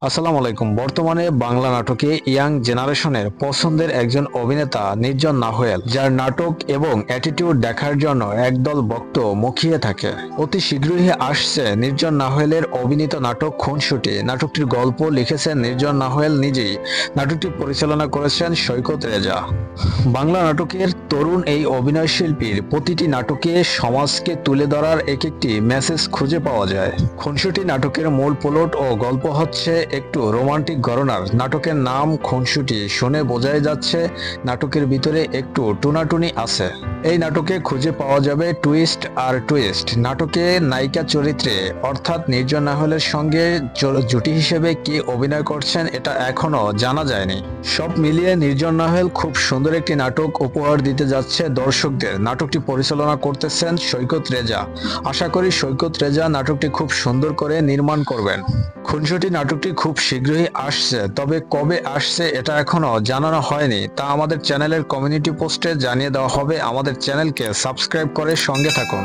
আসসালামু আলাইকুম। বর্তমানে বাংলা নাটকে ইয়াং জেনারেশনের পছন্দের একজন অভিনেতা নির্জন নাহুয়েল, যার নাটক এবং অ্যাটিটিউড দেখার জন্য একদল ভক্ত মুখিয়ে থাকে। অতি শীঘ্রই আসছে নির্জন নাহুয়েলের অভিনীত নাটক খুনসুটি। নাটকটির গল্প লিখেছেন নির্জন নাহুয়েল নিজেই। নাটকটি পরিচালনা করেছেন সৈকত রেজা। বাংলা নাটকের তরুণ এই অভিনয়শিল্পীর প্রতিটি নাটকে সমাজকে তুলে ধরার এক একটি মেসেজ খুঁজে পাওয়া যায়। খুনসুটি নাটকের মূল প্লট ও গল্প হচ্ছে একটু রোমান্টিক ঘরানার। নাটকের নাম খুনসুটি শুনে বোঝাই যাচ্ছে নাটকের ভিতরে একটু টুনাটুনি আছে। এই নাটকে খুঁজে পাওয়া যাবে টুইস্ট আর টুইস্ট। নাটকে নায়িকা চরিত্রে অর্থাৎ নির্জন নাহুয়েলের সঙ্গে জুটি হিসেবে কে অভিনয় করছেন এটা এখনো জানা যায়নি। সব মিলিয়ে নির্জন নাহুয়েল খুব সুন্দর একটি নাটক উপহার দিতে যাচ্ছে দর্শকদের। নাটকটি পরিচালনা করতেছেন সৈকত রেজা। আশা করি সৈকত রেজা নাটকটি খুব সুন্দর করে নির্মাণ করবেন। খুনসুটি নাটকটি খুব শীঘ্রই আসছে, তবে কবে আসছে এটা এখনো জানানো হয়নি। তা আমাদের চ্যানেলের কমিউনিটি পোস্টে জানিয়ে দেওয়া হবে। আমাদের চ্যানেলকে সাবস্ক্রাইব করে সঙ্গে থাকুন।